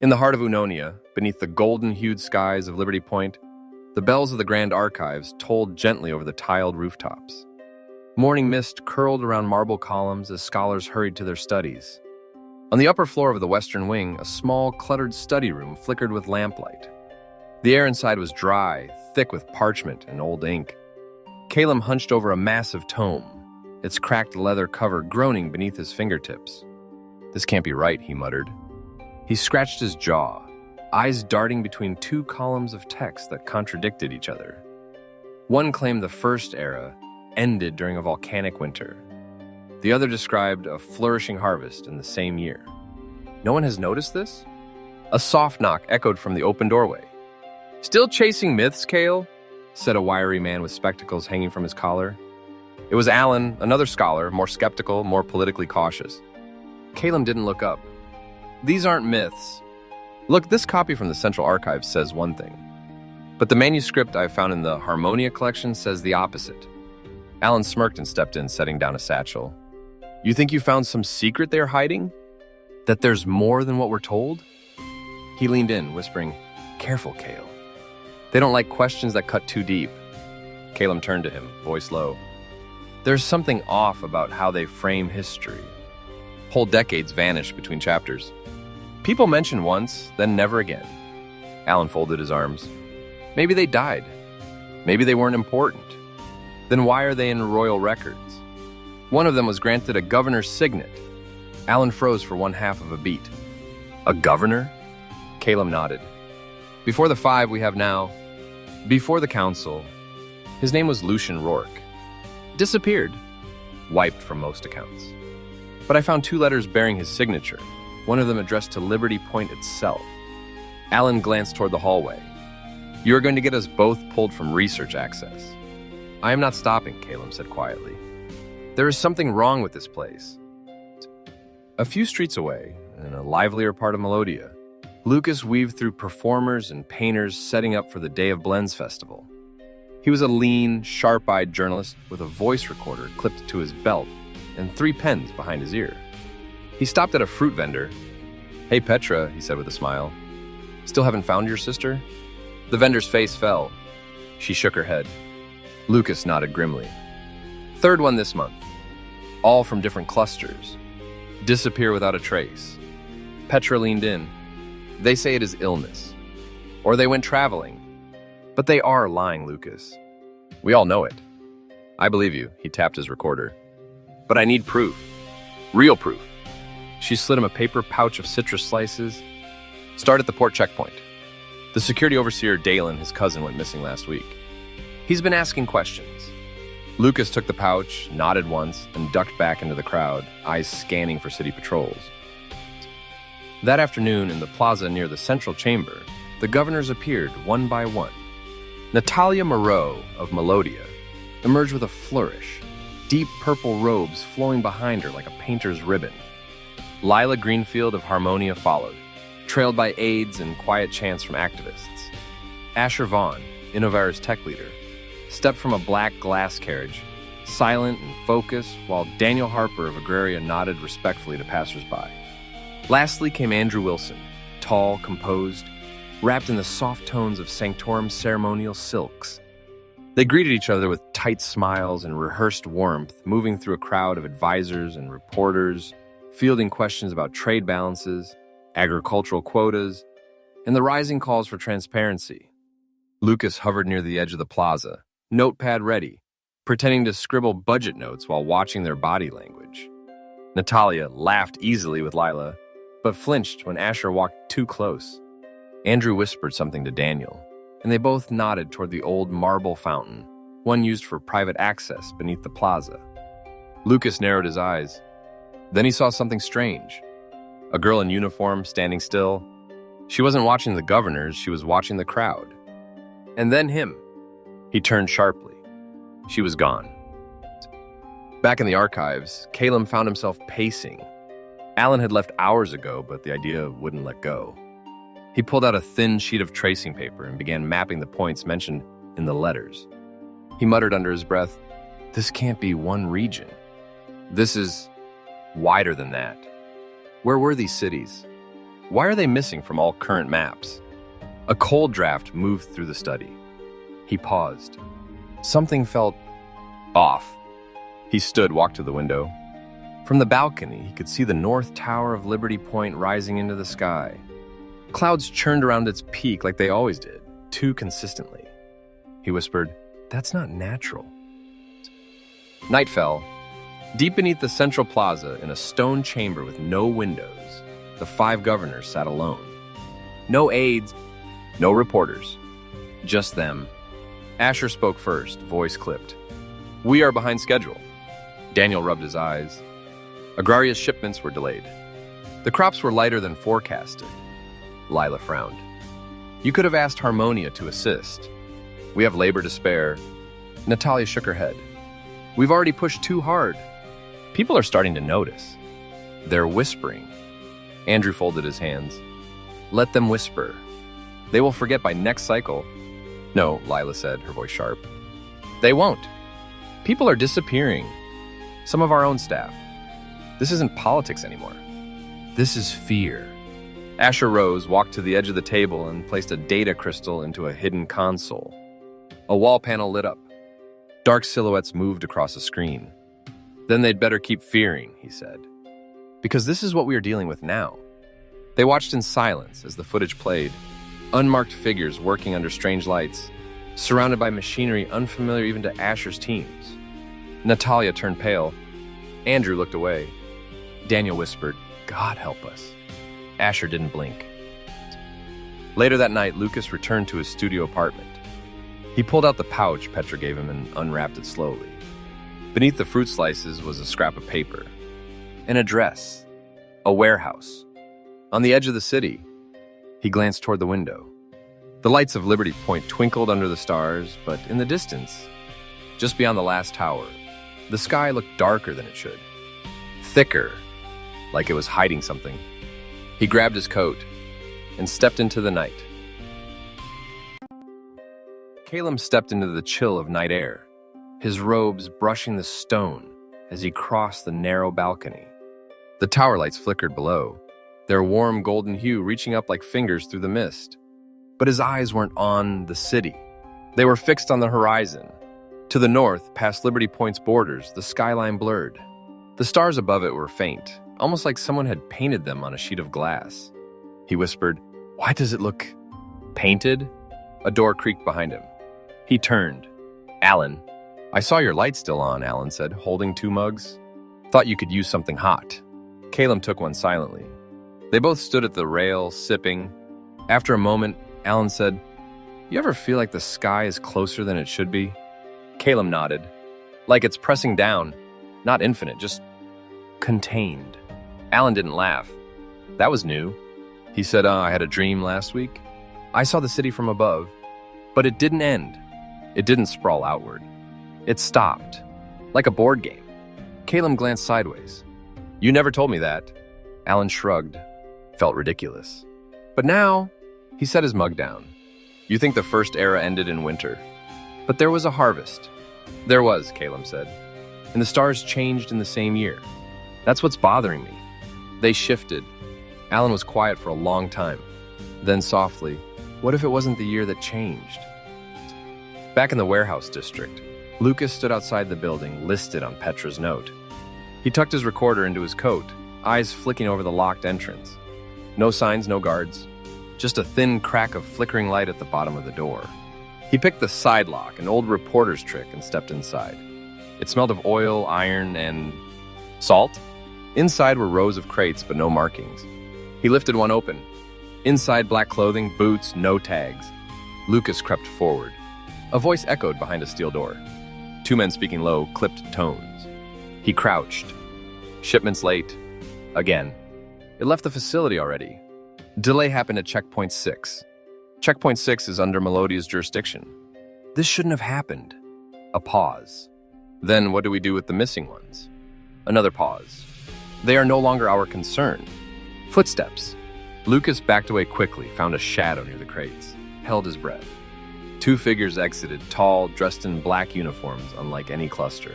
In the heart of Unonia, beneath the golden-hued skies of Liberty Point, the bells of the Grand Archives tolled gently over the tiled rooftops. Morning mist curled around marble columns as scholars hurried to their studies. On the upper floor of the western wing, a small, cluttered study room flickered with lamplight. The air inside was dry, thick with parchment and old ink. Calum hunched over a massive tome, its cracked leather cover groaning beneath his fingertips. "This can't be right," he muttered. He scratched his jaw, eyes darting between two columns of text that contradicted each other. One claimed the First Era ended during a volcanic winter. The other described a flourishing harvest in the same year. No one has noticed this? A soft knock echoed from the open doorway. "Still chasing myths, Cale?" said a wiry man with spectacles hanging from his collar. It was Alan, another scholar, more skeptical, more politically cautious. Calum didn't look up. "These aren't myths. Look, this copy from the Central Archives says one thing, but the manuscript I found in the Harmonia collection says the opposite." Alan smirked and stepped in, setting down a satchel. "You think you found some secret they're hiding? That there's more than what we're told?" He leaned in, whispering, "Careful, Cale. They don't like questions that cut too deep." Calum turned to him, voice low. "There's something off about how they frame history. Whole decades vanish between chapters. People mention once, then never again." Alan folded his arms. "Maybe they died. Maybe they weren't important. Then why are they in royal records? One of them was granted a governor's signet." Alan froze for one half of a beat. "A governor?" Calum nodded. "Before the five we have now, before the council, his name was Lucian Rourke. Disappeared. Wiped from most accounts. But I found two letters bearing his signature, one of them addressed to Liberty Point itself." Alan glanced toward the hallway. "You are going to get us both pulled from research access." "I am not stopping," Calum said quietly. "There is something wrong with this place." A few streets away, in a livelier part of Melodia, Lucas weaved through performers and painters setting up for the Day of Blends festival. He was a lean, sharp-eyed journalist with a voice recorder clipped to his belt and 3 pens behind his ear. He stopped at a fruit vendor. "Hey, Petra," he said with a smile. "Still haven't found your sister?" The vendor's face fell. She shook her head. Lucas nodded grimly. "Third one this month. All from different clusters. Disappear without a trace." Petra leaned in. "They say it is illness. Or they went traveling. But they are lying, Lucas. We all know it." "I believe you," he tapped his recorder. "But I need proof. Real proof." She slid him a paper pouch of citrus slices. "Start at the port checkpoint. The security overseer, Dalen, his cousin, went missing last week. He's been asking questions." Lucas took the pouch, nodded once, and ducked back into the crowd, eyes scanning for city patrols. That afternoon, in the plaza near the central chamber, the governors appeared one by one. Natalia Moreau of Melodia emerged with a flourish, deep purple robes flowing behind her like a painter's ribbon. Lila Greenfield of Harmonia followed, trailed by aides and quiet chants from activists. Asher Vaughn, Innovar's tech leader, stepped from a black glass carriage, silent and focused, while Daniel Harper of Agraria nodded respectfully to passersby. Lastly came Andrew Wilson, tall, composed, wrapped in the soft tones of Sanctorum ceremonial silks. They greeted each other with tight smiles and rehearsed warmth, moving through a crowd of advisors and reporters, fielding questions about trade balances, agricultural quotas, and the rising calls for transparency. Lucas hovered near the edge of the plaza, notepad ready, pretending to scribble budget notes while watching their body language. Natalia laughed easily with Lila, but flinched when Asher walked too close. Andrew whispered something to Daniel, and they both nodded toward the old marble fountain, one used for private access beneath the plaza. Lucas narrowed his eyes. Then he saw something strange. A girl in uniform standing still. She wasn't watching the governors, she was watching the crowd. And then him. He turned sharply. She was gone. Back in the archives, Calum found himself pacing. Alan had left hours ago, but the idea wouldn't let go. He pulled out a thin sheet of tracing paper and began mapping the points mentioned in the letters. He muttered under his breath, "This can't be one region. This is wider than that. Where were these cities? Why are they missing from all current maps? A cold draft moved through the study. He paused. Something felt off. He stood, walked to the window. From the balcony, he could see the north tower of Liberty Point rising into the sky. Clouds churned around its peak like they always did, too consistently. He whispered, "That's not natural." Night fell. Deep beneath the central plaza, in a stone chamber with no windows, the 5 governors sat alone. No aides, no reporters, just them. Asher spoke first, voice clipped. "We are behind schedule." Daniel rubbed his eyes. Agraria's shipments were delayed. The crops were lighter than forecasted. Lila frowned. "You could have asked Harmonia to assist. We have labor to spare." Natalia shook her head. "We've already pushed too hard. People are starting to notice. They're whispering." Andrew folded his hands. "Let them whisper. They will forget by next cycle." "No," Lila said, her voice sharp. "They won't. People are disappearing. Some of our own staff. This isn't politics anymore. This is fear." Asher rose, walked to the edge of the table, and placed a data crystal into a hidden console. A wall panel lit up. Dark silhouettes moved across a screen. "Then they'd better keep fearing," he said. "Because this is what we are dealing with now." They watched in silence as the footage played. Unmarked figures working under strange lights, surrounded by machinery unfamiliar even to Asher's teams. Natalia turned pale. Andrew looked away. Daniel whispered, "God help us." Asher didn't blink. Later that night, Lucas returned to his studio apartment. He pulled out the pouch Petra gave him and unwrapped it slowly. Beneath the fruit slices was a scrap of paper. An address. A warehouse. On the edge of the city. He glanced toward the window. The lights of Liberty Point twinkled under the stars, but in the distance, just beyond the last tower, the sky looked darker than it should. Thicker, like it was hiding something. He grabbed his coat and stepped into the night. Caleb stepped into the chill of night air, his robes brushing the stone as he crossed the narrow balcony. The tower lights flickered below, their warm golden hue reaching up like fingers through the mist. But his eyes weren't on the city. They were fixed on the horizon. To the north, past Liberty Point's borders, the skyline blurred. The stars above it were faint, almost like someone had painted them on a sheet of glass. He whispered, "Why does it look painted?" A door creaked behind him. He turned. "Alan." "I saw your light still on," Alan said, holding 2 mugs. "Thought you could use something hot." Caleb took one silently. They both stood at the rail, sipping. After a moment, Alan said, "You ever feel like the sky is closer than it should be?" Caleb nodded. "Like it's pressing down. Not infinite, just contained." Alan didn't laugh. "That was new." He said, "I had a dream last week. I saw the city from above, but it didn't end. It didn't sprawl outward. It stopped, like a board game." Caleb glanced sideways. "You never told me that." Alan shrugged. Felt ridiculous. "But now," he set his mug down. "You think the first era ended in winter. But there was a harvest." "There was," Caleb said. "And the stars changed in the same year. That's what's bothering me." They shifted. Alan was quiet for a long time. Then softly, "What if it wasn't the year that changed?" Back in the warehouse district, Lucas stood outside the building, listed on Petra's note. He tucked his recorder into his coat, eyes flicking over the locked entrance. No signs, no guards. Just a thin crack of flickering light at the bottom of the door. He picked the side lock, an old reporter's trick, and stepped inside. It smelled of oil, iron, and salt. Inside were rows of crates, but no markings. He lifted one open. Inside, black clothing, boots, no tags. Lucas crept forward. A voice echoed behind a steel door. 2 men speaking low, clipped tones. He crouched. "Shipment's late." Again. It left the facility already. Delay happened at Checkpoint 6. Checkpoint 6 is under Melodia's jurisdiction. This shouldn't have happened. A pause. Then what do we do with the missing ones? Another pause. They are no longer our concern. Footsteps. Lucas backed away quickly, found a shadow near the crates, held his breath. 2 figures exited, tall, dressed in black uniforms, unlike any cluster.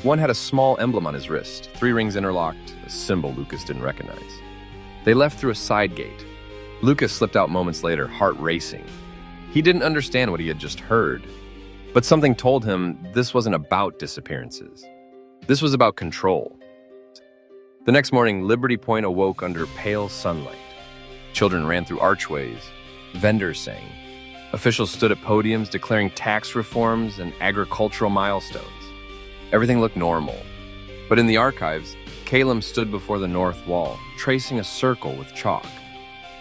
One had a small emblem on his wrist, 3 rings interlocked, a symbol Lucas didn't recognize. They left through a side gate. Lucas slipped out moments later, heart racing. He didn't understand what he had just heard, but something told him this wasn't about disappearances. This was about control. The next morning, Liberty Point awoke under pale sunlight. Children ran through archways. Vendors sang. Officials stood at podiums declaring tax reforms and agricultural milestones. Everything looked normal. But in the archives, Calum stood before the north wall, tracing a circle with chalk.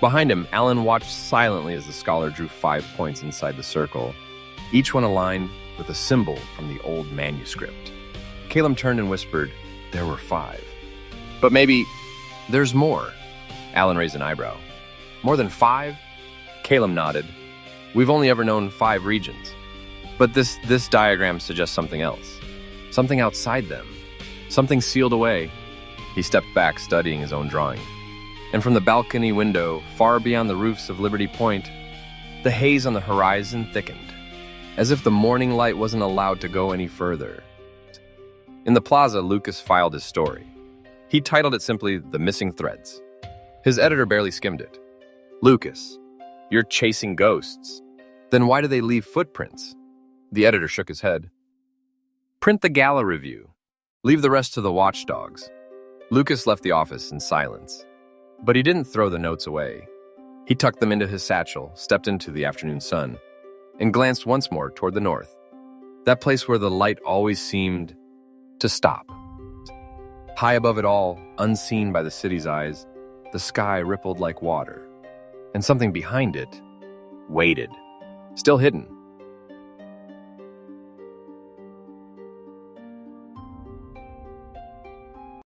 Behind him, Alan watched silently as the scholar drew 5 points inside the circle, each one aligned with a symbol from the old manuscript. Calum turned and whispered, "There were 5. But maybe there's more." Alan raised an eyebrow. "More than 5? Calum nodded. "We've only ever known 5 regions. But this diagram suggests something else. Something outside them. Something sealed away." He stepped back, studying his own drawing. And from the balcony window, far beyond the roofs of Liberty Point, the haze on the horizon thickened, as if the morning light wasn't allowed to go any further. In the plaza, Lucas filed his story. He titled it simply, "The Missing Threads." His editor barely skimmed it. "Lucas, you're chasing ghosts. Then why do they leave footprints?" The editor shook his head. "Print the gala review. Leave the rest to the watchdogs." Lucas left the office in silence. But he didn't throw the notes away. He tucked them into his satchel, stepped into the afternoon sun, and glanced once more toward the north, that place where the light always seemed to stop. High above it all, unseen by the city's eyes, the sky rippled like water, and something behind it waited, still hidden,